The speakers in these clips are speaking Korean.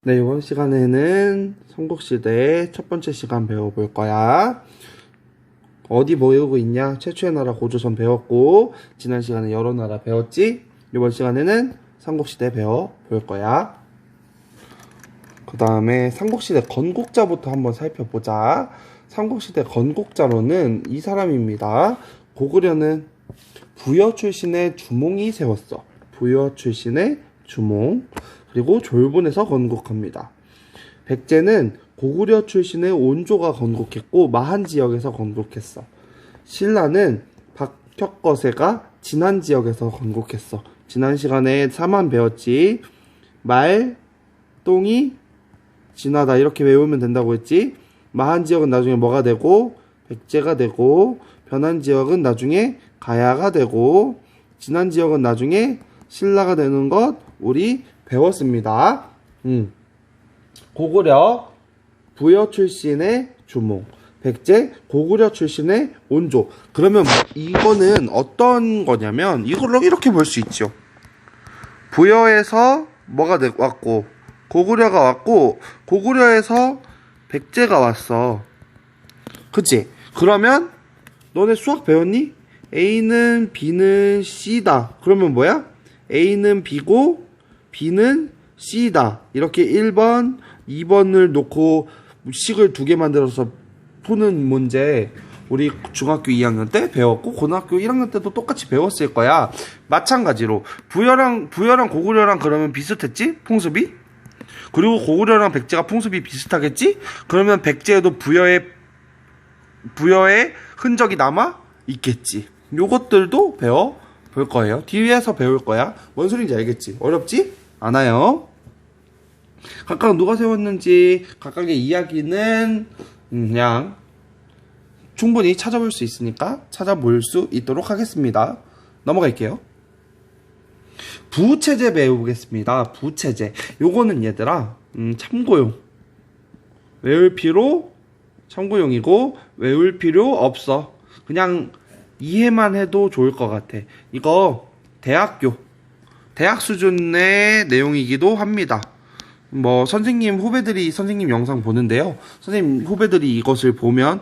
네, 이번 시간에는 삼국시대 첫 번째 시간 배워볼 거야. 어디 배우고 있냐? 최초의 나라 고조선 배웠고, 지난 시간에 여러 나라 배웠지? 이번 시간에는 삼국시대 배워볼 거야. 그 다음에 삼국시대 건국자부터 한번 살펴보자. 삼국시대 건국자로는 이 사람입니다. 고구려는 부여 출신의 주몽이 세웠어. 부여 출신의 주몽. 그리고 졸본에서 건국합니다. 백제는 고구려 출신의 온조가 건국했고 마한 지역에서 건국했어. 신라는 박혁거세가 진안 지역에서 건국했어. 지난 시간에 사만 배웠지. 말, 똥이, 진하다 이렇게 외우면 된다고 했지. 마한 지역은 나중에 뭐가 되고 백제가 되고 변한 지역은 나중에 가야가 되고 진안 지역은 나중에 신라가 되는 것 우리 배웠습니다. 고구려 부여 출신의 주몽, 백제 고구려 출신의 온조. 그러면 이거는 어떤 거냐면 이걸로 이렇게 볼 수 있죠. 부여에서 뭐가 왔고 고구려가 왔고 고구려에서 백제가 왔어. 그치? 그러면 너네 수학 배웠니? A는 B는 C다. 그러면 뭐야? A는 B고 B는 C다. 이렇게 1번, 2번을 놓고 식을 두 개 만들어서 푸는 문제 우리 중학교 2학년 때 배웠고 고등학교 1학년 때도 똑같이 배웠을 거야. 마찬가지로 부여랑 고구려랑 그러면 비슷했지? 풍습이? 그리고 고구려랑 백제가 풍습이 비슷하겠지? 그러면 백제에도 부여의 흔적이 남아 있겠지. 요것들도 배워볼 거예요. 뒤에서 배울 거야. 뭔 소리인지 알겠지? 어렵지? 않아요. 각각 누가 세웠는지 각각의 이야기는 그냥 충분히 찾아볼 수 있으니까 찾아볼 수 있도록 하겠습니다. 넘어갈게요. 부체제 배워보겠습니다. 부체제. 요거는 얘들아 참고용. 외울 필요 참고용이고 외울 필요 없어. 그냥 이해만 해도 좋을 것 같아. 이거 대학 수준의 내용이기도 합니다. 선생님 후배들이 선생님 영상 보는데요. 선생님 후배들이 이것을 보면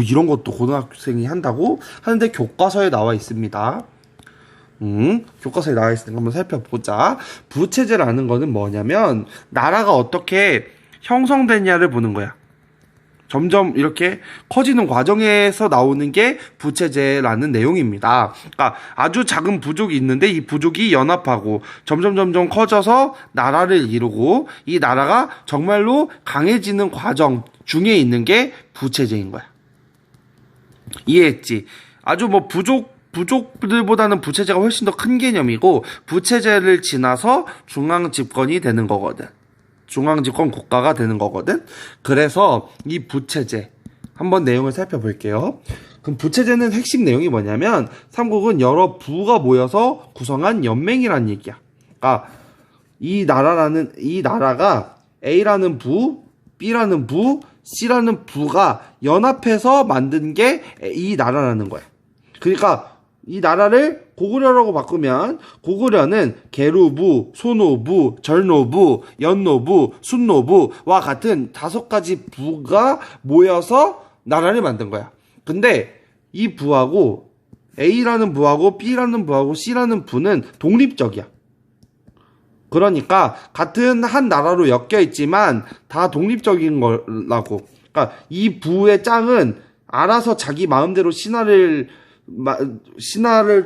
이런 것도 고등학생이 한다고 하는데 교과서에 나와 있습니다. 교과서에 나와 있으니까 한번 살펴보자. 부체제라는 거는 뭐냐면 나라가 어떻게 형성되냐를 보는 거야. 점점 이렇게 커지는 과정에서 나오는 게 부체제라는 내용입니다. 그러니까 아주 작은 부족이 있는데 이 부족이 연합하고 점점 커져서 나라를 이루고 이 나라가 정말로 강해지는 과정 중에 있는 게 부체제인 거야. 이해했지? 아주 부족들보다는 부체제가 훨씬 더 큰 개념이고 부체제를 지나서 중앙 집권이 되는 거거든. 중앙집권 국가가 되는 거거든. 그래서 이 부체제 한번 내용을 살펴볼게요. 그럼 부체제는 핵심 내용이 뭐냐면 삼국은 여러 부가 모여서 구성한 연맹이란 얘기야. 그러니까 이 나라가 A라는 부, B라는 부, C라는 부가 연합해서 만든 게 이 나라라는 거야. 그러니까 이 나라를 고구려라고 바꾸면 고구려는 계루부, 소노부, 절노부, 연노부, 순노부와 같은 5가지 부가 모여서 나라를 만든 거야. 근데 이 부하고 A라는 부하고 B라는 부하고 C라는 부는 독립적이야. 그러니까 같은 한 나라로 엮여 있지만 다 독립적인 거라고. 그러니까 이 부의 짱은 알아서 자기 마음대로 신하를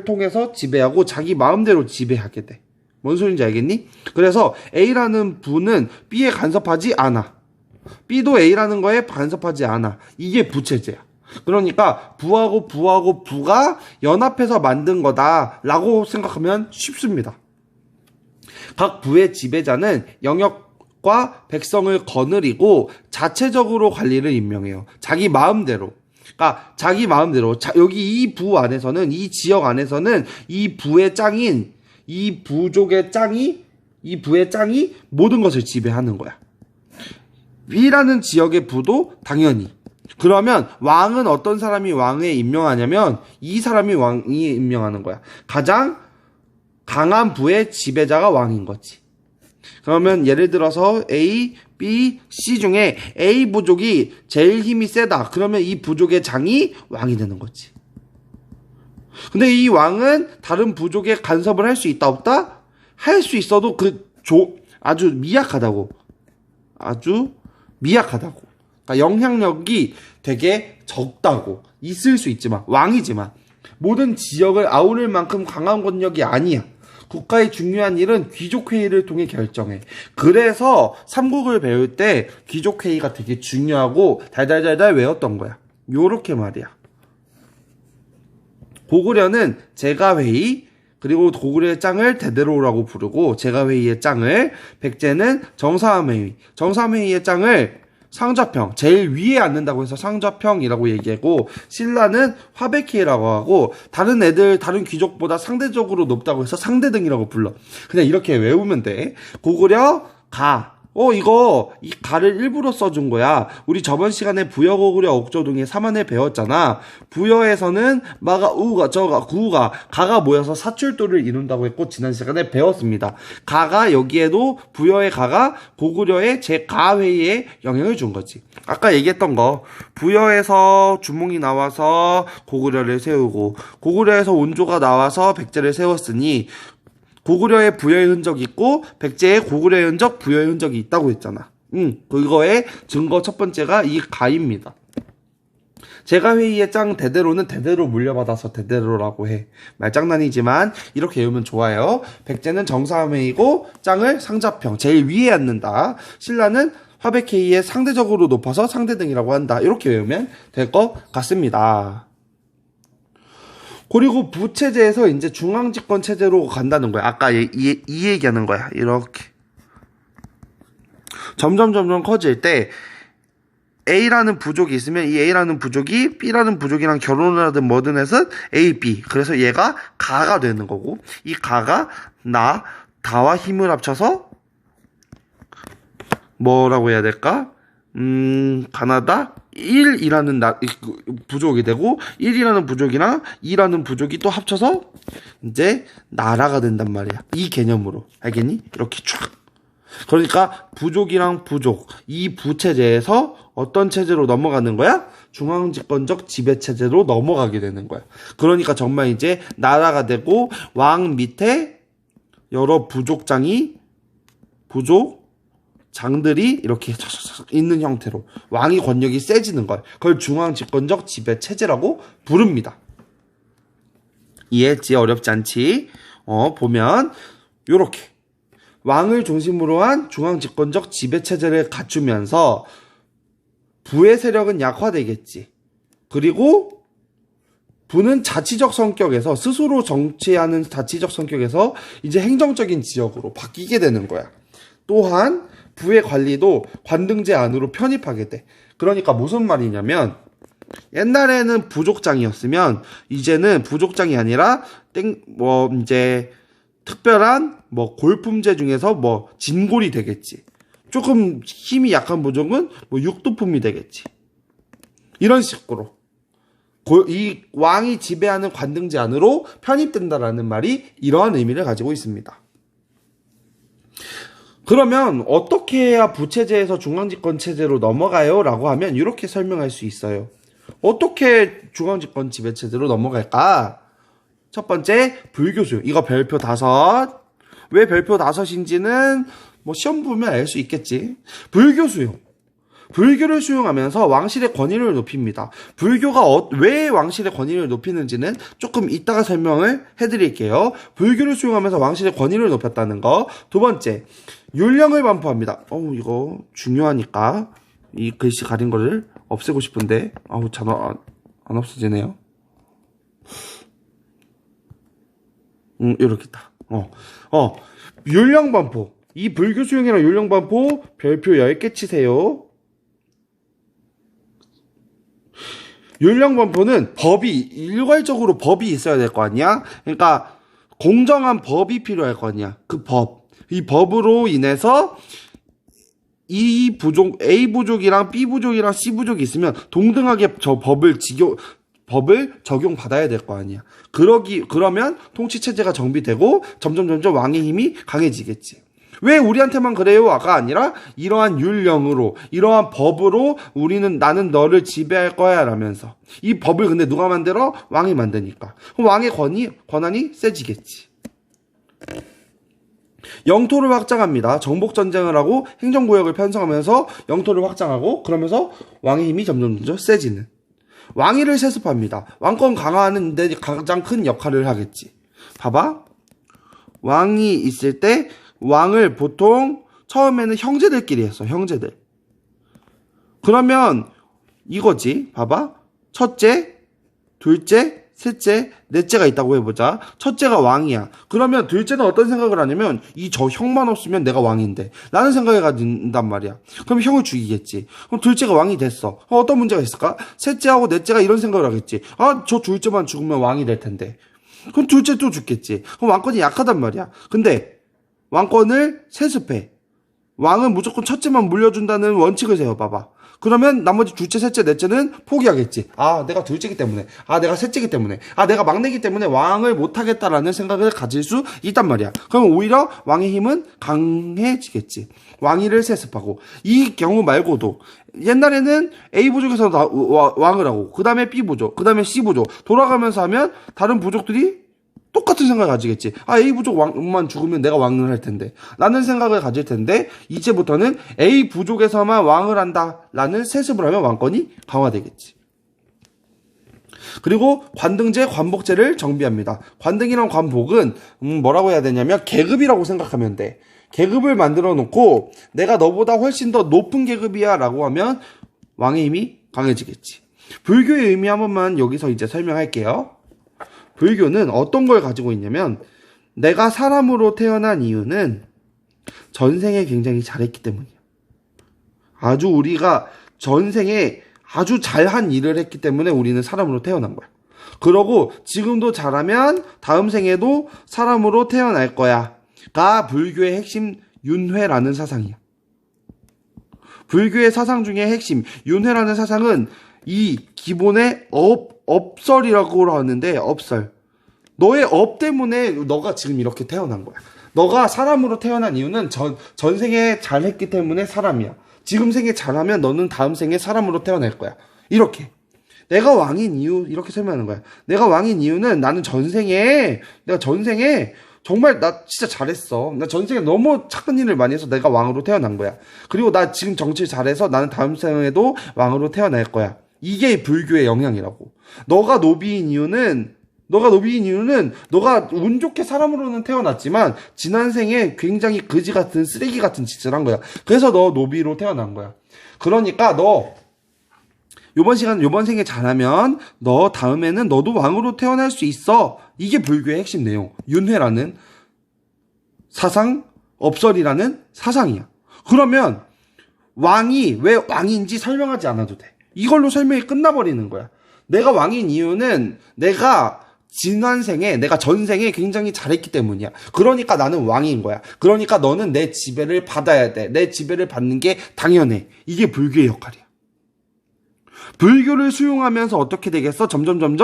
통해서 지배하고 자기 마음대로 지배하게 돼. 뭔 소리인지 알겠니? 그래서 A라는 부는 B에 간섭하지 않아. B도 A라는 거에 간섭하지 않아. 이게 부체제야. 그러니까 부하고 부가 연합해서 만든 거다라고 생각하면 쉽습니다. 각 부의 지배자는 영역과 백성을 거느리고 자체적으로 관리를 임명해요. 자기 마음대로. 그러니까 자기 마음대로 여기 이 부 안에서는 이 지역 안에서는 이 부의 짱인 이 부족의 짱이 이 부의 짱이 모든 것을 지배하는 거야. B라는 지역의 부도 당연히. 그러면 왕은 어떤 사람이 왕에 임명하냐면 이 사람이 왕이 임명하는 거야. 가장 강한 부의 지배자가 왕인 거지. 그러면 예를 들어서 A, B, C 중에 A 부족이 제일 힘이 세다. 그러면 이 부족의 장이 왕이 되는 거지. 근데 이 왕은 다른 부족에 간섭을 할 수 있다 없다? 할 수 있어도 아주 미약하다고. 아주 미약하다고. 그러니까 영향력이 되게 적다고. 있을 수 있지만, 왕이지만 모든 지역을 아우를 만큼 강한 권력이 아니야. 국가의 중요한 일은 귀족회의를 통해 결정해. 그래서 삼국을 배울 때 귀족회의가 되게 중요하고 달달달달 외웠던 거야. 요렇게 말이야. 고구려는 제가회의, 그리고 고구려의 짱을 대대로라고 부르고 제가회의의 짱을, 백제는 정사함회의, 정사함회의의 짱을 상좌평, 제일 위에 앉는다고 해서 상좌평이라고 얘기하고, 신라는 화백회의라고 하고, 다른 귀족보다 상대적으로 높다고 해서 상대등이라고 불러. 그냥 이렇게 외우면 돼. 고구려 가. 이 가를 일부러 써준 거야. 우리 저번 시간에 부여, 고구려, 옥조등의 3안에 배웠잖아. 부여에서는 마가, 우가, 저가, 구가, 가가 모여서 사출도를 이룬다고 했고, 지난 시간에 배웠습니다. 가가 여기에도 부여의 가가 고구려의 제가회의에 영향을 준 거지. 아까 얘기했던 거, 부여에서 주몽이 나와서 고구려를 세우고, 고구려에서 온조가 나와서 백제를 세웠으니, 고구려의 부여의 흔적이 있고 백제의 고구려의 흔적, 부여의 흔적이 있다고 했잖아. 그거의 증거 첫 번째가 이 가입니다. 제가회의의 짱 대대로는 대대로 물려받아서 대대로라고 해. 말장난이지만 이렇게 외우면 좋아요. 백제는 정사함회의고 짱을 상좌평, 제일 위에 앉는다. 신라는 화백회의에 상대적으로 높아서 상대등이라고 한다. 이렇게 외우면 될 것 같습니다. 그리고 부체제에서 이제 중앙집권 체제로 간다는 거야. 아까 이 얘기하는 거야. 이렇게. 점점 커질 때 A라는 부족이 있으면 이 A라는 부족이 B라는 부족이랑 결혼을 하든 뭐든 해서 A, B. 그래서 얘가 가가 되는 거고, 이 가가 다와 힘을 합쳐서 뭐라고 해야 될까? 가나다 1이라는 부족이 되고, 1이라는 부족이랑 2라는 부족이 또 합쳐서 이제 나라가 된단 말이야. 이 개념으로. 알겠니? 이렇게 쫙. 그러니까 부족이랑 부족, 이 부체제에서 어떤 체제로 넘어가는 거야? 중앙집권적 지배체제로 넘어가게 되는 거야. 그러니까 정말 이제 나라가 되고, 왕 밑에 여러 장들이 이렇게 있는 형태로 왕의 권력이 세지는 걸, 그걸 중앙집권적 지배체제라고 부릅니다. 이해했지? 어렵지 않지? 보면 요렇게 왕을 중심으로 한 중앙집권적 지배체제를 갖추면서 부의 세력은 약화되겠지. 그리고 부는 자치적 성격에서, 스스로 정치하는 자치적 성격에서 이제 행정적인 지역으로 바뀌게 되는 거야. 또한 부의 관리도 관등제 안으로 편입하게 돼. 그러니까 무슨 말이냐면, 옛날에는 부족장이었으면 이제는 부족장이 아니라 이제 특별한 골품제 중에서 진골이 되겠지. 조금 힘이 약한 부족은 육두품이 되겠지. 이런 식으로 이 왕이 지배하는 관등제 안으로 편입된다라는 말이 이러한 의미를 가지고 있습니다. 그러면 어떻게 해야 부체제에서 중앙집권 체제로 넘어가요? 라고 하면 이렇게 설명할 수 있어요. 어떻게 중앙집권 지배체제로 넘어갈까? 첫 번째, 불교수용. 이거 별표 5. 왜 별표 5인지는 시험 보면 알 수 있겠지. 불교수용. 불교를 수용하면서 왕실의 권위를 높입니다. 불교가 왜 왕실의 권위를 높이는지는 조금 이따가 설명을 해드릴게요. 불교를 수용하면서 왕실의 권위를 높였다는 거. 두 번째, 율령을 반포합니다. 이거 중요하니까 이 글씨 가린 거를 없애고 싶은데 잘 안 없어지네요. 이렇게 딱. 율령 반포. 이 불교 수용이랑 율령 반포 별표 10개 치세요. 율령 반포는 일괄적으로 법이 있어야 될 거 아니야? 그러니까 공정한 법이 필요할 거 아니야. 이 법으로 인해서 이 부족, A 부족이랑 B 부족이랑 C 부족이 있으면 동등하게 저 법을 적용받아야 될 거 아니야. 그러면 통치체제가 정비되고 점점 왕의 힘이 강해지겠지. 왜 우리한테만 그래요가 아니라 이러한 율령으로, 이러한 법으로 나는 너를 지배할 거야 라면서. 이 법을 근데 누가 만들어? 왕이 만드니까. 그럼 왕의 권한이 세지겠지. 영토를 확장합니다. 정복전쟁을 하고 행정구역을 편성하면서 영토를 확장하고, 그러면서 왕의 힘이 점점 세지는. 왕위를 세습합니다. 왕권 강화하는 데 가장 큰 역할을 하겠지. 봐봐. 왕이 있을 때 왕을 보통 처음에는 형제들끼리 했어. 형제들. 그러면 이거지. 봐봐. 첫째, 둘째, 셋째, 넷째가 있다고 해보자. 첫째가 왕이야. 그러면 둘째는 어떤 생각을 하냐면 저 형만 없으면 내가 왕인데 라는 생각을 가진단 말이야. 그럼 형을 죽이겠지. 그럼 둘째가 왕이 됐어. 어떤 문제가 있을까? 셋째하고 넷째가 이런 생각을 하겠지. 저 둘째만 죽으면 왕이 될 텐데. 그럼 둘째 또 죽겠지. 그럼 왕권이 약하단 말이야. 근데 왕권을 세습해. 왕은 무조건 첫째만 물려준다는 원칙을 세워봐봐. 그러면 나머지 둘째, 셋째, 넷째는 포기하겠지. 내가 둘째기 때문에, 내가 셋째기 때문에, 내가 막내기 때문에 왕을 못하겠다라는 생각을 가질 수 있단 말이야. 그럼 오히려 왕의 힘은 강해지겠지. 왕위를 세습하고. 이 경우 말고도 옛날에는 A부족에서 왕을 하고, 그 다음에 B부족, 그 다음에 C부족 돌아가면서 하면 다른 부족들이 똑같은 생각을 가지겠지. A부족 왕만 죽으면 내가 왕을 할 텐데 라는 생각을 가질 텐데, 이제부터는 A부족에서만 왕을 한다 라는 세습을 하면 왕권이 강화되겠지. 그리고 관등제, 관복제를 정비합니다. 관등이랑 관복은 뭐라고 해야 되냐면 계급이라고 생각하면 돼. 계급을 만들어 놓고 내가 너보다 훨씬 더 높은 계급이야 라고 하면 왕의 힘이 강해지겠지. 불교의 의미 한 번만 여기서 이제 설명할게요. 불교는 어떤 걸 가지고 있냐면, 내가 사람으로 태어난 이유는 전생에 굉장히 잘했기 때문이야. 아주 우리가 전생에 아주 잘한 일을 했기 때문에 우리는 사람으로 태어난 거야. 그러고 지금도 잘하면 다음 생에도 사람으로 태어날 거야 가 불교의 핵심 윤회라는 사상이야. 불교의 사상 중에 핵심 윤회라는 사상은 이 기본의 업설이라고 하는데, 업설. 너의 업 때문에 너가 지금 이렇게 태어난 거야. 너가 사람으로 태어난 이유는 전생에 잘했기 때문에 사람이야. 지금 생에 잘하면 너는 다음 생에 사람으로 태어날 거야. 이렇게. 내가 왕인 이유, 이렇게 설명하는 거야. 내가 왕인 이유는 내가 전생에 정말 나 진짜 잘했어. 나 전생에 너무 착한 일을 많이 해서 내가 왕으로 태어난 거야. 그리고 나 지금 정치를 잘해서 나는 다음 생에도 왕으로 태어날 거야. 이게 불교의 영향이라고. 너가 노비인 이유는 너가 운 좋게 사람으로는 태어났지만 지난 생에 굉장히 거지 같은 쓰레기 같은 짓을 한 거야. 그래서 너 노비로 태어난 거야. 그러니까 너 요번 생에 잘하면 너 다음에는 너도 왕으로 태어날 수 있어. 이게 불교의 핵심 내용. 윤회라는 사상, 업설이라는 사상이야. 그러면 왕이 왜 왕인지 설명하지 않아도 돼. 이걸로 설명이 끝나버리는 거야. 내가 왕인 이유는 내가 전생에 굉장히 잘했기 때문이야. 그러니까 나는 왕인 거야. 그러니까 너는 내 지배를 받아야 돼. 내 지배를 받는 게 당연해. 이게 불교의 역할이야. 불교를 수용하면서 어떻게 되겠어? 점점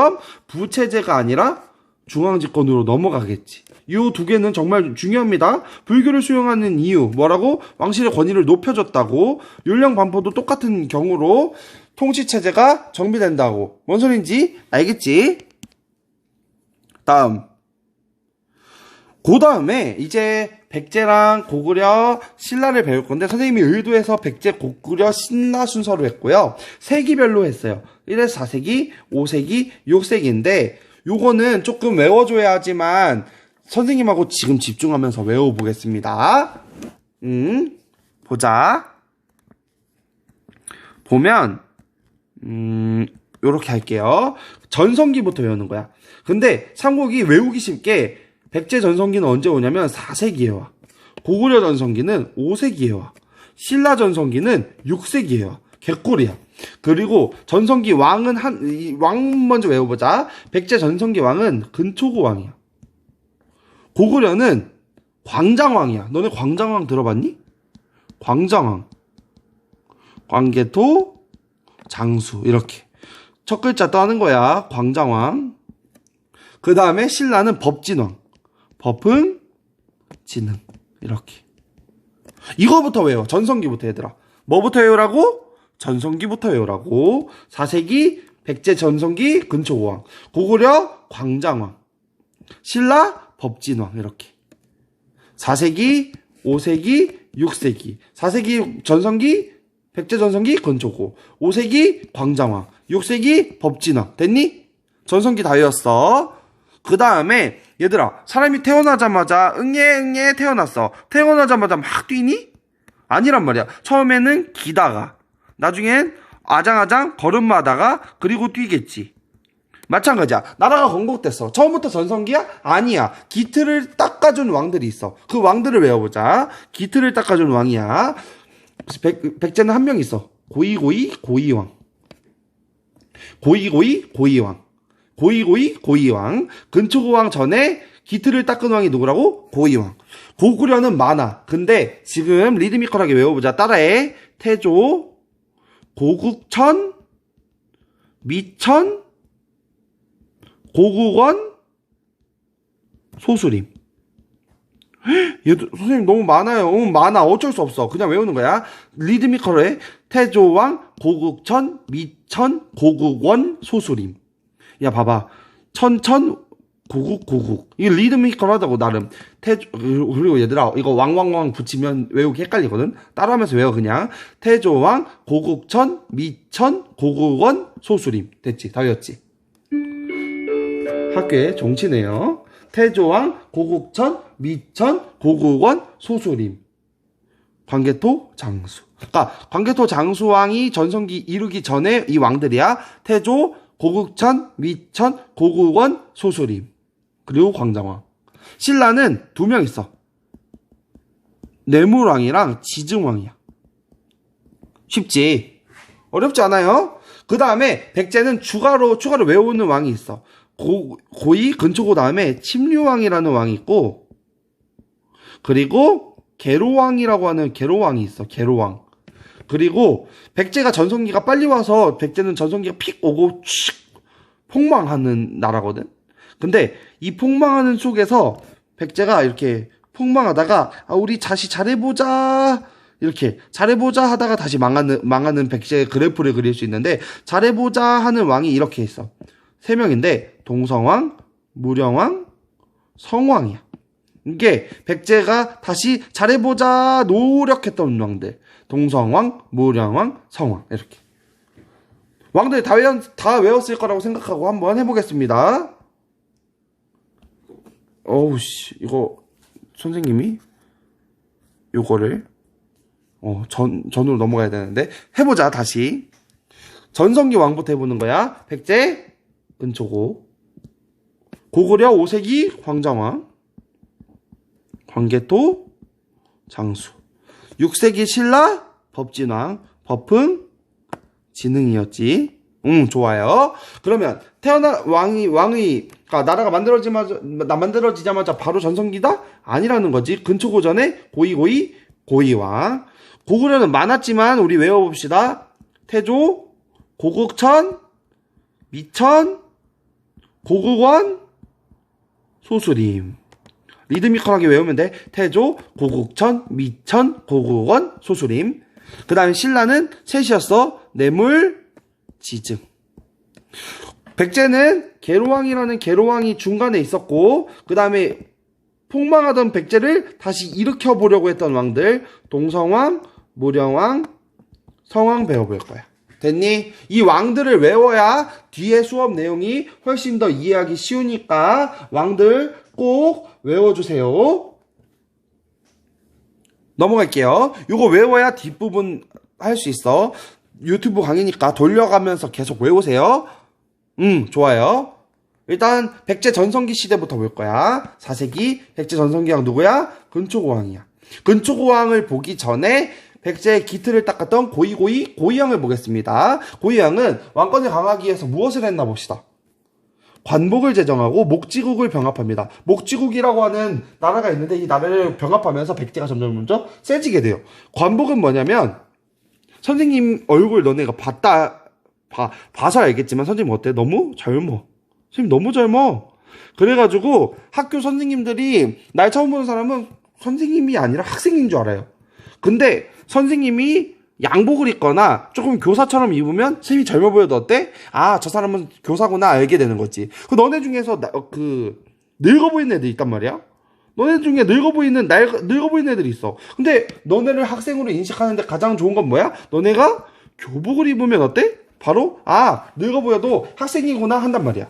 부체제가 아니라 중앙집권으로 넘어가겠지. 이 두 개는 정말 중요합니다. 불교를 수용하는 이유 뭐라고? 왕실의 권위를 높여줬다고. 율령 반포도 똑같은 경우로 통치체제가 정비된다고. 뭔 소린지 알겠지? 그 다음에 이제 백제랑 고구려, 신라를 배울 건데, 선생님이 의도해서 백제, 고구려, 신라 순서로 했고요. 세기별로 했어요. 1에서 4세기, 5세기, 6세기인데 요거는 조금 외워줘야 하지만 선생님하고 지금 집중하면서 외워보겠습니다. 보자. 보면 요렇게 할게요. 전성기부터 외우는 거야. 근데 삼국이 외우기 쉽게 백제 전성기는 언제 오냐면 4세기에 와. 고구려 전성기는 5세기에 와. 신라 전성기는 6세기에 와. 개꿀이야. 그리고 전성기 왕은 왕 먼저 외워보자. 백제 전성기 왕은 근초고 왕이야. 고구려는 광장왕이야. 너네 광장왕 들어봤니? 광장왕. 광개토, 장수 이렇게. 첫 글자 떠는 거야. 광장왕. 그 다음에 신라는 법진왕. 법흥, 진흥. 이렇게. 이거부터 외워. 전성기부터 얘들아. 뭐부터 외우라고? 전성기부터 외우라고. 4세기 백제 전성기 근초고왕, 고구려 광장왕, 신라 법진왕. 이렇게 4세기 5세기 6세기 4세기 전성기 백제 전성기 근초고, 5세기 광장왕, 6세기 법진왕. 됐니? 전성기 다 외웠어. 그 다음에 얘들아, 사람이 태어나자마자 응애 태어났어. 태어나자마자 막 뛰니? 아니란 말이야. 처음에는 기다가, 나중엔 아장아장 걸음마다가, 그리고 뛰겠지. 마찬가지야. 나라가 건국됐어. 처음부터 전성기야? 아니야. 기틀을 닦아준 왕들이 있어. 그 왕들을 외워보자. 기틀을 닦아준 왕이야. 백제는 한 명 있어. 고이고이 고이왕. 고이고이 고이왕. 고이고이 고이왕. 근초고왕 전에 기틀을 닦은 왕이 누구라고? 고이왕. 고구려는 많아. 근데 지금 리드미컬하게 외워보자. 따라해. 태조, 고국천, 미천, 고국원, 소수림. 얘들 선생님 너무 많아요. 많아. 어쩔 수 없어. 그냥 외우는 거야. 리드미컬해. 태조왕, 고국천, 미천, 고국원, 소수림. 야 봐봐. 천천, 고국. 이게 리드미컬하다고 나름. 그리고 얘들아, 이거 왕왕왕 붙이면 외우기 헷갈리거든. 따라하면서 외워. 그냥 태조왕, 고국천, 미천, 고국원, 소수림. 됐지? 다 외웠지? 학교에 종치네요. 태조왕, 고국천, 미천, 고국원, 소수림. 광개토, 장수. 그러니까 광개토 장수왕이 전성기 이루기 전에 이 왕들이야. 태조, 고국천, 미천, 고국원, 소수림. 그리고 광장왕. 신라는 2명 있어. 뇌물왕이랑 지증왕이야. 쉽지? 어렵지 않아요? 그 다음에 백제는 추가로 외우는 왕이 있어. 고이 근초고 다음에 침류왕이라는 왕이 있고, 그리고 계로왕이라고 하는 계로왕이 있어. 계로왕. 그리고 백제가 전성기가 빨리 와서 백제는 전성기가 픽 오고 칙 폭망하는 나라거든. 근데 이 폭망하는 속에서 백제가 이렇게 폭망하다가 우리 다시 잘해보자, 이렇게 잘해보자 하다가 다시 망하는 백제의 그래프를 그릴 수 있는데, 잘해보자 하는 왕이 이렇게 있어. 3명인데 동성왕, 무령왕, 성왕이야. 이게 백제가 다시 잘해보자 노력했던 왕들. 동성왕, 무령왕, 성왕. 이렇게 왕들 다 외웠을 거라고 생각하고 한번 해보겠습니다. 어우씨, 이거 선생님이 요거를 전으로 넘어가야 되는데, 해보자. 다시 전성기 왕부터 해보는 거야. 백제 근초고, 고구려 5세기 광장왕, 광개토 장수, 6세기 신라 법진왕, 법흥 진흥이었지. 좋아요. 그러면 그러니까 나라가 만들어지자마자 바로 전성기다? 아니라는 거지. 근초고 전에 고이고이 고이왕. 고구려는 많았지만 우리 외워봅시다. 태조, 고국천, 미천, 고국원, 소수림. 리드미컬하게 외우면 돼. 태조, 고국천, 미천, 고국원, 소수림. 그 다음에 신라는 셋이었어. 뇌물, 지증. 백제는 계로왕이라는 계로왕이 중간에 있었고, 그 다음에 폭망하던 백제를 다시 일으켜보려고 했던 왕들, 동성왕, 무령왕, 성왕 배워볼 거야. 됐니? 이 왕들을 외워야 뒤에 수업 내용이 훨씬 더 이해하기 쉬우니까 왕들 꼭 외워주세요. 넘어갈게요. 이거 외워야 뒷부분 할 수 있어. 유튜브 강의니까 돌려가면서 계속 외우세요. 좋아요. 일단 백제 전성기 시대부터 볼 거야. 4세기 백제 전성기왕 누구야? 근초고왕이야. 근초고왕을 보기 전에 백제의 기틀을 닦았던 고이왕을 보겠습니다. 고이왕은 왕권을 강하기 위해서 무엇을 했나 봅시다. 관복을 제정하고 목지국을 병합합니다. 목지국이라고 하는 나라가 있는데 이 나라를 병합하면서 백제가 점점 세지게 돼요. 관복은 뭐냐면, 선생님 얼굴 너네가 봐서 알겠지만 선생님 어때? 너무 젊어. 선생님 너무 젊어. 그래가지고 학교 선생님들이 날 처음 보는 사람은 선생님이 아니라 학생인 줄 알아요. 근데 선생님이 양복을 입거나 조금 교사처럼 입으면 선생님이 젊어 보여도 어때? 아, 저 사람은 교사구나 알게 되는 거지. 너네 중에서 늙어 보이는 애들 있단 말이야. 너네 중에 늙어 보이는 애들이 있어. 근데 너네를 학생으로 인식하는데 가장 좋은 건 뭐야? 너네가 교복을 입으면 어때? 바로 늙어 보여도 학생이구나 한단 말이야.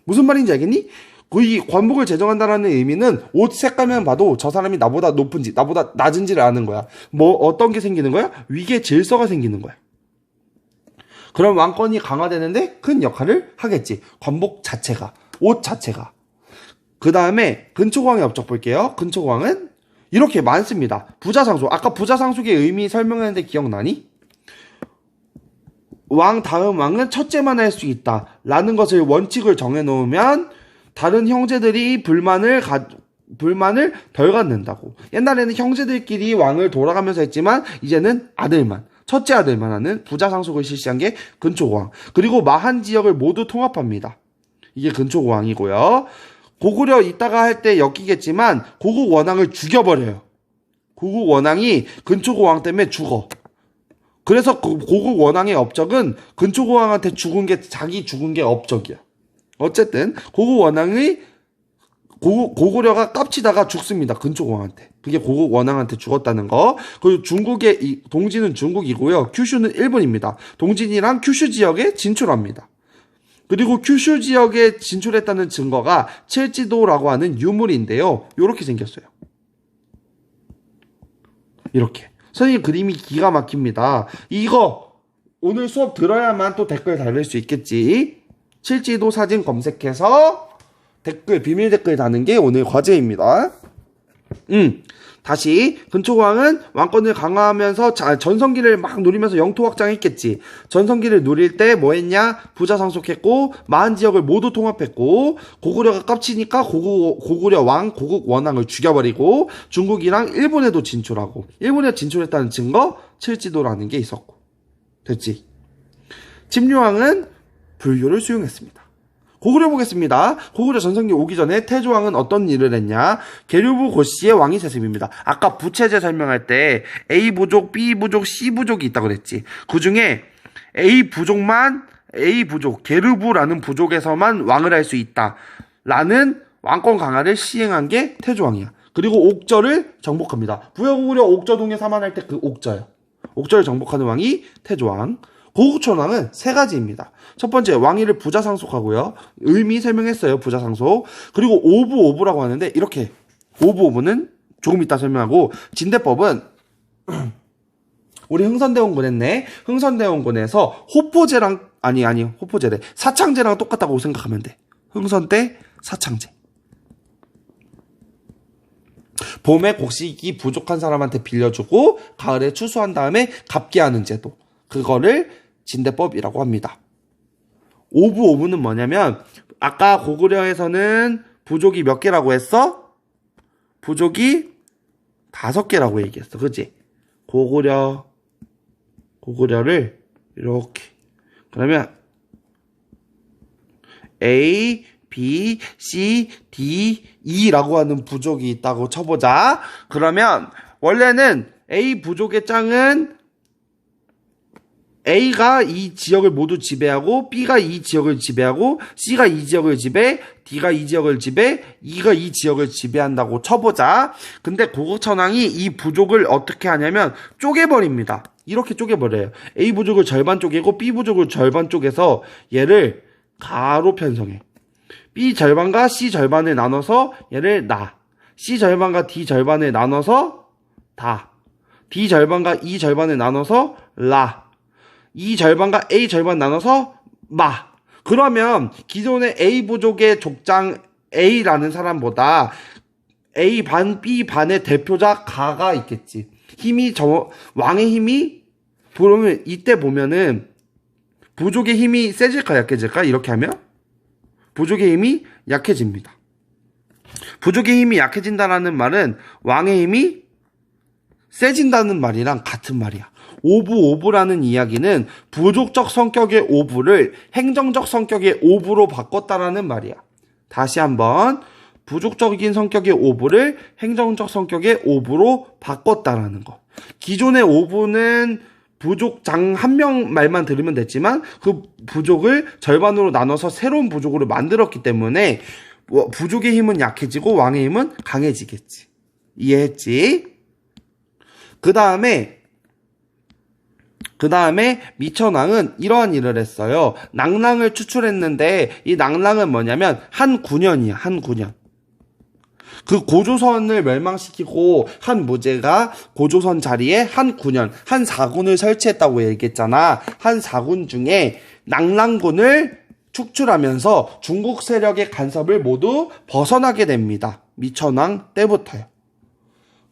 무슨 말인지 알겠니? 이 관복을 제정한다라는 의미는 옷 색깔만 봐도 저 사람이 나보다 높은지 나보다 낮은지를 아는 거야. 어떤 게 생기는 거야? 위계 질서가 생기는 거야. 그럼 왕권이 강화되는데 큰 역할을 하겠지. 관복 자체가, 옷 자체가. 그 다음에 근초고왕의 업적 볼게요. 근초고왕은 이렇게 많습니다. 부자상속. 아까 부자상속의 의미 설명했는데 기억나니? 왕 다음 왕은 첫째만 할 수 있다 라는 것을 원칙을 정해놓으면 다른 형제들이 불만을 덜 갖는다고. 옛날에는 형제들끼리 왕을 돌아가면서 했지만 이제는 첫째 아들만 하는 부자상속을 실시한 게 근초고왕. 그리고 마한 지역을 모두 통합합니다. 이게 근초고왕이고요. 고구려 이따가 할 때 엮이겠지만 고국 원왕을 죽여버려요. 고국 원왕이 근초고왕 때문에 죽어. 그래서 고국 원왕의 업적은 근초고왕한테 자기 죽은 게 업적이야. 어쨌든 고국 원왕이 고구려가 깝치다가 죽습니다. 근초고왕한테. 그게 고국 원왕한테 죽었다는 거. 그리고 동진은 중국이고요. 큐슈는 일본입니다. 동진이랑 큐슈 지역에 진출합니다. 그리고 큐슈 지역에 진출했다는 증거가 칠지도라고 하는 유물인데요. 이렇게 생겼어요. 이렇게. 선생님 그림이 기가 막힙니다. 이거 오늘 수업 들어야만 또 댓글 달릴 수 있겠지. 칠지도 사진 검색해서 비밀 댓글 다는 게 오늘 과제입니다. 다시 근초고왕은 왕권을 강화하면서 전성기를 막 누리면서 영토 확장했겠지. 전성기를 누릴 때 뭐 했냐? 부자상속했고 마한 지역을 모두 통합했고 고구려가 깝치니까 고구려 왕, 고국 원왕을 죽여버리고 중국이랑 일본에도 진출하고 일본에 진출했다는 증거 칠지도라는 게 있었고. 됐지? 침류왕은 불교를 수용했습니다. 고구려 보겠습니다. 고구려 전성기 오기 전에 태조왕은 어떤 일을 했냐? 계류부 고씨의 왕위 세습입니다. 아까 부채제 설명할 때 A부족, B부족, C부족이 있다고 그랬지. 그 중에 A부족, 계류부라는 부족에서만 왕을 할 수 있다 라는 왕권 강화를 시행한 게 태조왕이야. 그리고 옥저를 정복합니다. 부여고구려 옥저동에 사만할 때 그 옥저요. 옥저를 정복하는 왕이 태조왕. 고국천왕은 세 가지입니다. 첫 번째, 왕위를 부자상속하고요. 의미 설명했어요, 부자상속. 그리고 오부라고 하는데, 이렇게. 오부는 조금 이따 설명하고, 진대법은, 우리 흥선대원군 했네. 흥선대원군에서 호포제래. 사창제랑 똑같다고 생각하면 돼. 흥선대, 사창제. 봄에 곡식이 부족한 사람한테 빌려주고, 가을에 추수한 다음에 갚게 하는 제도. 그거를 진대법이라고 합니다. 오부는 뭐냐면 아까 고구려에서는 부족이 몇 개라고 했어? 부족이 5개라고 얘기했어. 그치? 고구려를 이렇게 그러면 A, B, C, D, E라고 하는 부족이 있다고 쳐보자. 그러면 원래는 A 부족의 짱은 A가 이 지역을 모두 지배하고 B가 이 지역을 지배하고 C가 이 지역을 지배, D가 이 지역을 지배, E가 이 지역을 지배한다고 쳐보자. 근데 고국천왕이 이 부족을 어떻게 하냐면 쪼개버립니다. 이렇게 쪼개버려요. A 부족을 절반 쪼개고 B 부족을 절반 쪼개서 얘를 가로 편성해. B 절반과 C 절반을 나눠서 얘를 나. C 절반과 D 절반을 나눠서 다. D 절반과 E 절반을 나눠서 라. 이 절반과 A 절반 나눠서 마. 그러면 기존의 A 부족의 족장 A라는 사람보다 A 반, B 반의 대표자 가가 있겠지. 왕의 힘이, 그러면 이때 보면은 부족의 힘이 세질까 약해질까? 이렇게 하면 부족의 힘이 약해집니다. 부족의 힘이 약해진다라는 말은 왕의 힘이 세진다는 말이랑 같은 말이야. 오부라는 이야기는 부족적 성격의 오부를 행정적 성격의 오부로 바꿨다라는 말이야. 다시 한번 부족적인 성격의 오부를 행정적 성격의 오부로 바꿨다라는 거. 기존의 오부는 부족장 한 명 말만 들으면 됐지만 그 부족을 절반으로 나눠서 새로운 부족으로 만들었기 때문에 부족의 힘은 약해지고 왕의 힘은 강해지겠지. 이해했지? 그 다음에 미천왕은 이러한 일을 했어요. 낭랑을 추출했는데 이 낭랑은 뭐냐면 한 9년이야. 한 9년. 그 고조선을 멸망시키고 한 무제가 고조선 자리에 한 9년, 한 4군을 설치했다고 얘기했잖아. 한 4군 중에 낭랑군을 축출하면서 중국 세력의 간섭을 모두 벗어나게 됩니다. 미천왕 때부터요.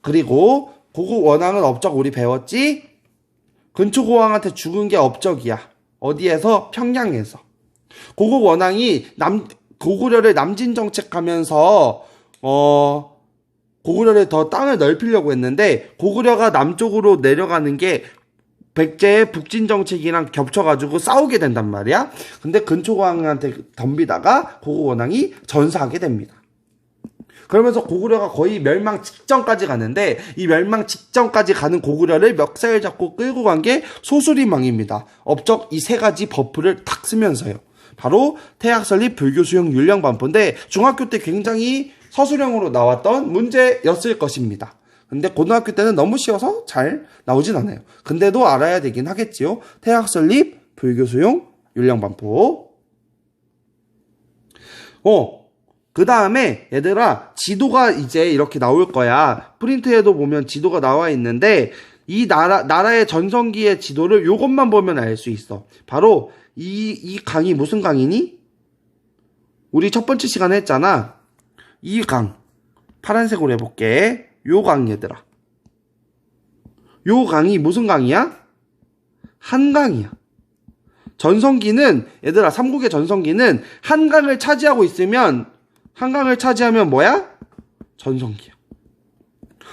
그리고 고국 원왕은 업적 우리 배웠지? 근초고왕한테 죽은 게 업적이야. 어디에서? 평양에서. 고국 원왕이 고구려를 남진 정책하면서 고구려를 더 땅을 넓히려고 했는데 고구려가 남쪽으로 내려가는 게 백제의 북진 정책이랑 겹쳐가지고 싸우게 된단 말이야. 근데 근초고왕한테 덤비다가 고국 원왕이 전사하게 됩니다. 그러면서 고구려가 거의 멸망 직전까지 가는데 이 멸망 직전까지 가는 고구려를 멱살 잡고 끌고 간 게 소수림왕입니다. 업적 이 세 가지 버프를 탁 쓰면서요. 바로 태학설립 불교수용 율령반포인데 중학교 때 굉장히 서술형으로 나왔던 문제였을 것입니다. 근데 고등학교 때는 너무 쉬워서 잘 나오진 않아요. 근데도 알아야 되긴 하겠지요. 태학설립 불교수용 율령반포. 그 다음에 얘들아 지도가 이제 이렇게 나올 거야. 프린트에도 보면 지도가 나와 있는데 이 나라의 전성기의 지도를 요것만 보면 알 수 있어. 바로 이 강이 무슨 강이니? 우리 첫 번째 시간에 했잖아. 이 강 파란색으로 해볼게. 요 강 얘들아. 요 강이 무슨 강이야? 한강이야. 전성기는 얘들아 삼국의 전성기는 한강을 차지하고 있으면 한강을 차지하면 뭐야? 전성기야.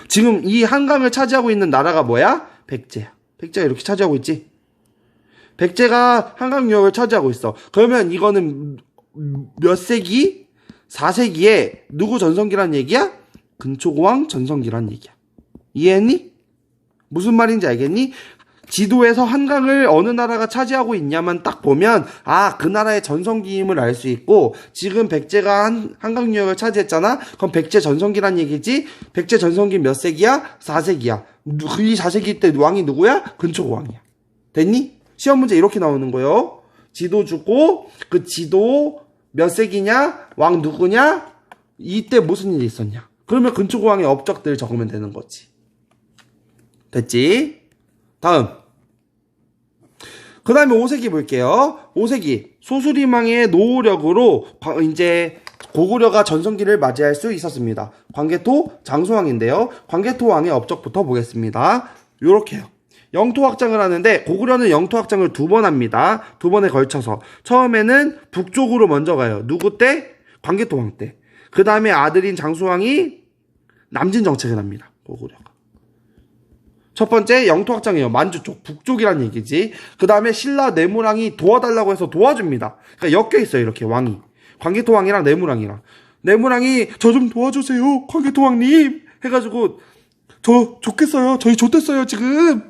지금 이 한강을 차지하고 있는 나라가 뭐야? 백제야. 백제가 이렇게 차지하고 있지. 백제가 한강 유역을 차지하고 있어. 그러면 이거는 몇 세기? 4세기에 누구 전성기란 얘기야? 근초고왕 전성기란 얘기야. 이해했니? 무슨 말인지 알겠니? 지도에서 한강을 어느 나라가 차지하고 있냐만 딱 보면 그 나라의 전성기임을 알 수 있고 지금 백제가 한강 유역을 차지했잖아? 그럼 백제 전성기란 얘기지? 백제 전성기 몇 세기야? 4세기야. 이 4세기 때 왕이 누구야? 근초고왕이야. 됐니? 시험 문제 이렇게 나오는 거요. 지도 주고 그 지도 몇 세기냐? 왕 누구냐? 이때 무슨 일이 있었냐? 그러면 근초고왕의 업적들 적으면 되는 거지. 됐지? 다음. 그 다음에 5세기 볼게요. 5세기. 소수림왕의 노력으로 이제 고구려가 전성기를 맞이할 수 있었습니다. 광개토 장수왕인데요. 광개토 왕의 업적부터 보겠습니다. 요렇게요. 영토 확장을 하는데 고구려는 영토 확장을 2번 합니다. 2번에 걸쳐서. 처음에는 북쪽으로 먼저 가요. 누구 때? 광개토 왕 때. 그 다음에 아들인 장수왕이 남진 정책을 합니다. 고구려가. 첫 번째 영토 확장이에요. 만주 쪽, 북쪽이란 얘기지. 그 다음에 신라 내무랑이 도와달라고 해서 도와줍니다. 그러니까 엮여 있어요. 이렇게 왕이. 광개토 왕이랑 내무랑이랑. 내무랑이 저 좀 도와주세요. 광개토 왕님. 해가지고 저 좋겠어요. 저희 좋댔어요 지금.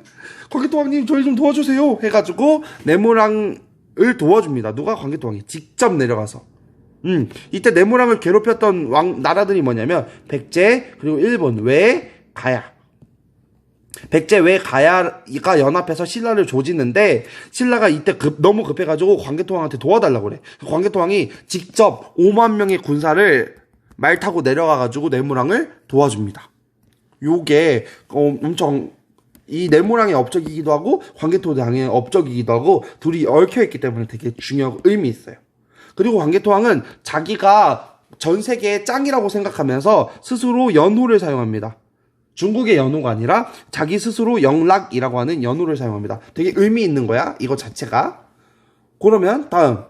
광개토 왕님 저희 좀 도와주세요. 해가지고 내무랑을 도와줍니다. 누가? 광개토 왕이 직접 내려가서. 이때 내무랑을 괴롭혔던 나라들이 뭐냐면 백제 그리고 일본 외 가야. 백제 외 가야가 연합해서 신라를 조지는데 신라가 이때 너무 급해가지고 광개토 왕한테 도와달라고 그래. 광개토 왕이 직접 5만 명의 군사를 말 타고 내려가가지고 내무랑을 도와줍니다. 요게 엄청 이 내무랑의 업적이기도 하고 광개토 왕의 업적이기도 하고 둘이 얽혀있기 때문에 되게 중요하고 의미 있어요. 그리고 광개토 왕은 자기가 전 세계의 짱이라고 생각하면서 스스로 연호를 사용합니다. 중국의 연호가 아니라 자기 스스로 영락이라고 하는 연호를 사용합니다. 되게 의미 있는 거야, 이거 자체가. 그러면 다음.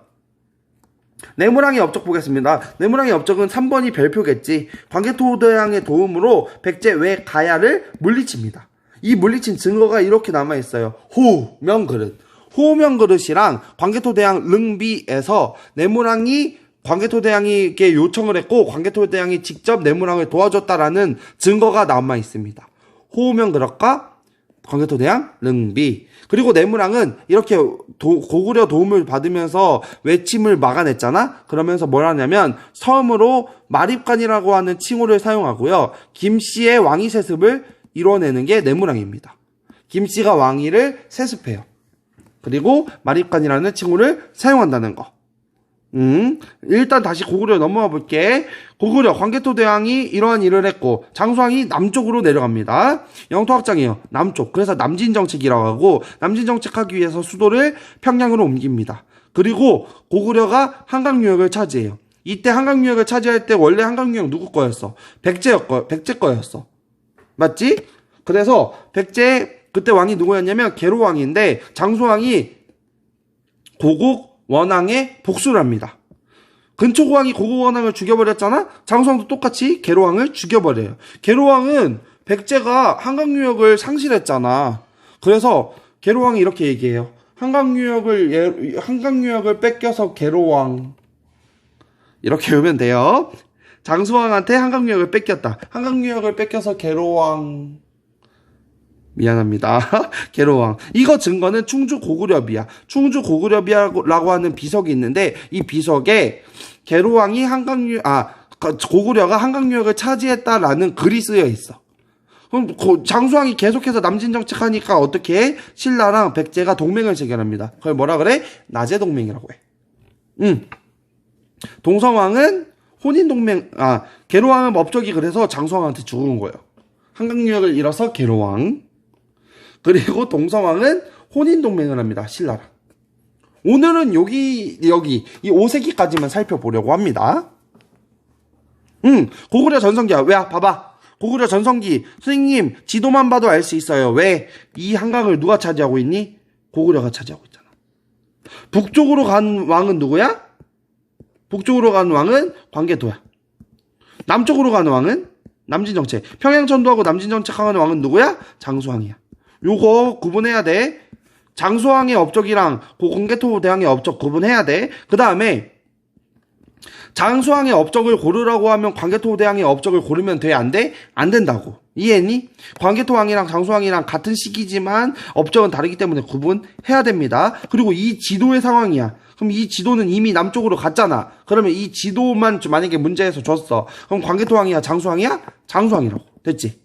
내무랑의 업적 보겠습니다. 내무랑의 업적은 3번이 별표겠지. 광개토 대왕의 도움으로 백제 외 가야를 물리칩니다. 이 물리친 증거가 이렇게 남아있어요. 호명그릇. 호명그릇이랑 광개토 대왕 릉비에서 내무랑이 광개토 대왕에게 요청을 했고 광개토 대왕이 직접 내무랑을 도와줬다라는 증거가 남아 있습니다. 호우명그릇과 광개토대왕 릉비. 그리고 내무랑은 이렇게 고구려 도움을 받으면서 외침을 막아냈잖아. 그러면서 뭘 하냐면 처음으로 마립간이라고 하는 칭호를 사용하고요. 김씨의 왕위 세습을 이뤄내는 게 내무랑입니다. 김씨가 왕위를 세습해요. 그리고 마립간이라는 칭호를 사용한다는 거. 일단 다시 고구려 넘어가 볼게. 고구려 광개토대왕이 이러한 일을 했고 장수왕이 남쪽으로 내려갑니다. 영토확장이에요. 남쪽. 그래서 남진정책이라고 하고 남진정책하기 위해서 수도를 평양으로 옮깁니다. 그리고 고구려가 한강유역을 차지해요. 이때 한강유역을 차지할 때 원래 한강유역 누구 거였어? 백제 거였어. 맞지? 그래서 백제 그때 왕이 누구였냐면 계로왕인데 장수왕이 고국 원왕의 복수를 합니다. 근초고왕이 고국원왕을 죽여버렸잖아? 장수왕도 똑같이 계로왕을 죽여버려요. 계로왕은 백제가 한강유역을 상실했잖아. 그래서 계로왕이 이렇게 얘기해요. 한강유역을 뺏겨서 계로왕. 이렇게 외우면 돼요. 장수왕한테 한강유역을 뺏겼다. 한강유역을 뺏겨서 계로왕. 미안합니다. 계로왕. 이거 증거는 충주고구려비야. 충주고구려비라고 하는 비석이 있는데 이 비석에 계로왕이 고구려가 한강유역을 차지했다라는 글이 쓰여 있어. 그럼 장수왕이 계속해서 남진정책하니까 어떻게 해? 신라랑 백제가 동맹을 체결합니다. 그걸 뭐라 그래? 나제동맹이라고 해. 동성왕은 혼인동맹, 계로왕은 업적이 그래서 장수왕한테 죽은 거예요. 한강유역을 잃어서 계로왕. 그리고 동성왕은 혼인동맹을 합니다. 신라랑. 오늘은 여기 이 5세기까지만 살펴보려고 합니다. 고구려 전성기야. 왜? 봐봐. 고구려 전성기. 선생님 지도만 봐도 알 수 있어요. 왜? 이 한강을 누가 차지하고 있니? 고구려가 차지하고 있잖아. 북쪽으로 간 왕은 누구야? 북쪽으로 간 왕은 광개토야. 남쪽으로 가는 왕은 남진정책. 평양천도하고 남진정책하는 왕은 누구야? 장수왕이야. 요거 구분해야 돼. 장수왕의 업적이랑 광개토대왕의 업적 구분해야 돼. 그 다음에 장수왕의 업적을 고르라고 하면 광개토대왕의 업적을 고르면 돼? 안 돼? 안 된다고. 이해했니? 광개토왕이랑 장수왕이랑 같은 시기지만 업적은 다르기 때문에 구분해야 됩니다. 그리고 이 지도의 상황이야. 그럼 이 지도는 이미 남쪽으로 갔잖아. 그러면 이 지도만 만약에 문제에서 줬어. 그럼 광개토왕이야? 장수왕이야? 장수왕이라고. 됐지?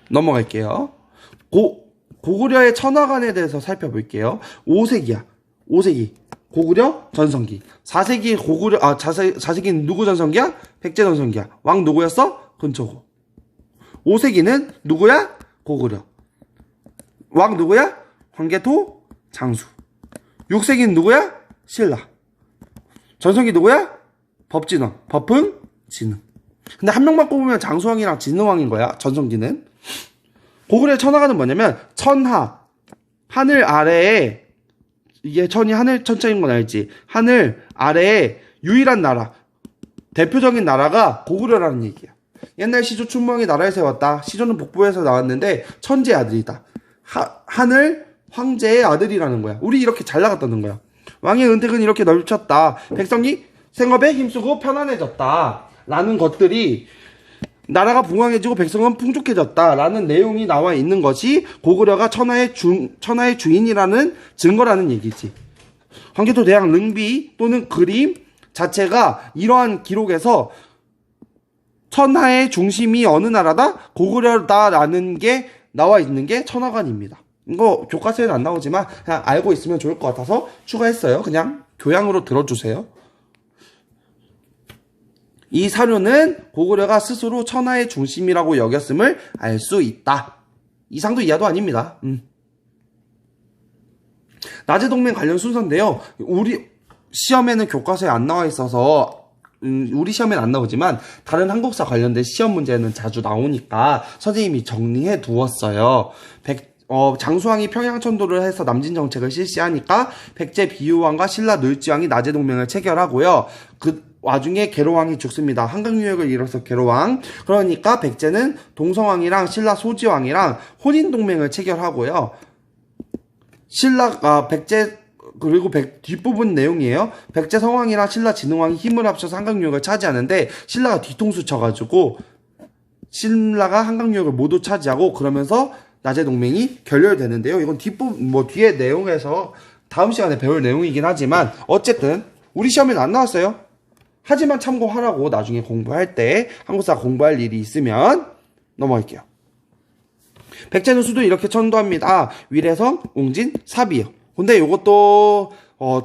넘어갈게요. 고구려의 천하관에 대해서 살펴볼게요. 5세기야. 5세기. 고구려 전성기. 4세기 4세기는 누구 전성기야? 백제 전성기야. 왕 누구였어? 근초고. 5세기는 누구야? 고구려. 왕 누구야? 광개토, 장수. 6세기는 누구야? 신라. 전성기 누구야? 법진왕. 법흥, 진흥. 근데 한 명만 꼽으면 장수왕이랑 진흥왕인 거야. 전성기는. 고구려의 천하관은 뭐냐면 천하, 하늘 아래에, 이게 천이 하늘 천자인 건 알지? 하늘 아래에 유일한 나라, 대표적인 나라가 고구려라는 얘기야. 옛날 시조 춘왕이 나라를 세웠다. 시조는 북부에서 나왔는데 천재 아들이다. 하늘 황제의 아들이라는 거야. 우리 이렇게 잘 나갔다는 거야. 왕의 은택은 이렇게 넓혔다. 백성이 생업에 힘쓰고 편안해졌다. 라는 것들이 나라가 풍성해지고 백성은 풍족해졌다. 라는 내용이 나와 있는 것이 고구려가 천하의 주인이라는 증거라는 얘기지. 광개토대왕 릉비 또는 그림 자체가 이러한 기록에서 천하의 중심이 어느 나라다? 고구려다라는 게 나와 있는 게 천하관입니다. 이거 교과서에는 안 나오지만 그냥 알고 있으면 좋을 것 같아서 추가했어요. 그냥 교양으로 들어주세요. 이 사료는 고구려가 스스로 천하의 중심이라고 여겼음을 알 수 있다. 이상도 이하도 아닙니다. 나제동맹 관련 순서인데요. 우리 시험에는 교과서에 안 나와 있어서 우리 시험에는 안 나오지만 다른 한국사 관련된 시험 문제는 자주 나오니까 선생님이 정리해 두었어요. 장수왕이 평양천도를 해서 남진정책을 실시하니까 백제 비유왕과 신라 노유지왕이 나제동맹을 체결하고요. 그 와중에 계로왕이 죽습니다. 한강유역을 잃어서 계로왕. 그러니까 백제는 동성왕이랑 신라 소지왕이랑 혼인동맹을 체결하고요. 백제 그리고 뒷부분 내용이에요. 백제 성왕이랑 신라 진흥왕이 힘을 합쳐서 한강유역을 차지하는데 신라가 뒤통수 쳐가지고 신라가 한강유역을 모두 차지하고 그러면서 나제 동맹이 결렬되는데요. 이건 뒷부분 뒤에 내용에서 다음 시간에 배울 내용이긴 하지만 어쨌든 우리 시험에는 안 나왔어요. 하지만 참고하라고 나중에 공부할 때 한국사 공부할 일이 있으면 넘어갈게요. 백제는 수도 이렇게 천도합니다. 위례성, 웅진, 사비요. 근데 이것도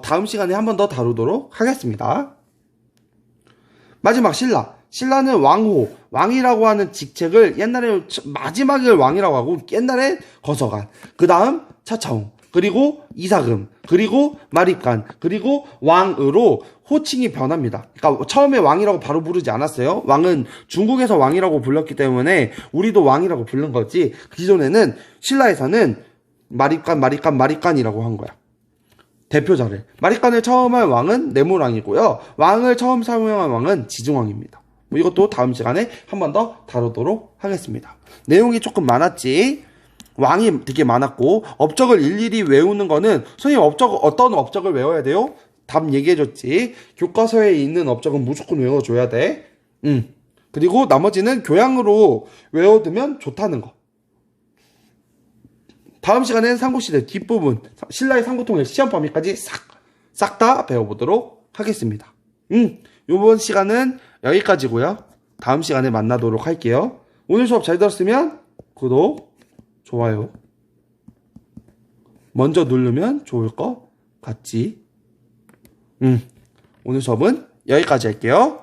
다음 시간에 한 번 더 다루도록 하겠습니다. 마지막 신라. 신라는 왕호, 왕이라고 하는 직책을 옛날에 마지막을 왕이라고 하고 옛날에 거서관, 그 다음 차차홍, 그리고 이사금, 그리고 마립간, 그리고 왕으로 호칭이 변합니다. 그러니까 처음에 왕이라고 바로 부르지 않았어요. 왕은 중국에서 왕이라고 불렀기 때문에 우리도 왕이라고 부른 거지. 기존에는 신라에서는 마립간이라고 한 거야. 대표자를. 마립간을 처음 한 왕은 내무왕이고요. 왕을 처음 사용한 왕은 지중왕입니다. 이것도 다음 시간에 한 번 더 다루도록 하겠습니다. 내용이 조금 많았지. 왕이 되게 많았고 업적을 일일이 외우는 거는 선생님 어떤 업적을 외워야 돼요? 답 얘기해줬지. 교과서에 있는 업적은 무조건 외워줘야 돼. 그리고 나머지는 교양으로 외워두면 좋다는 거. 다음 시간에는 삼국시대 뒷부분 신라의 삼국통일 시험 범위까지 싹 다 배워보도록 하겠습니다. 이번 시간은 여기까지고요. 다음 시간에 만나도록 할게요. 오늘 수업 잘 들었으면 구독, 좋아요 먼저 누르면 좋을 것 같지. 오늘 수업은 여기까지 할게요.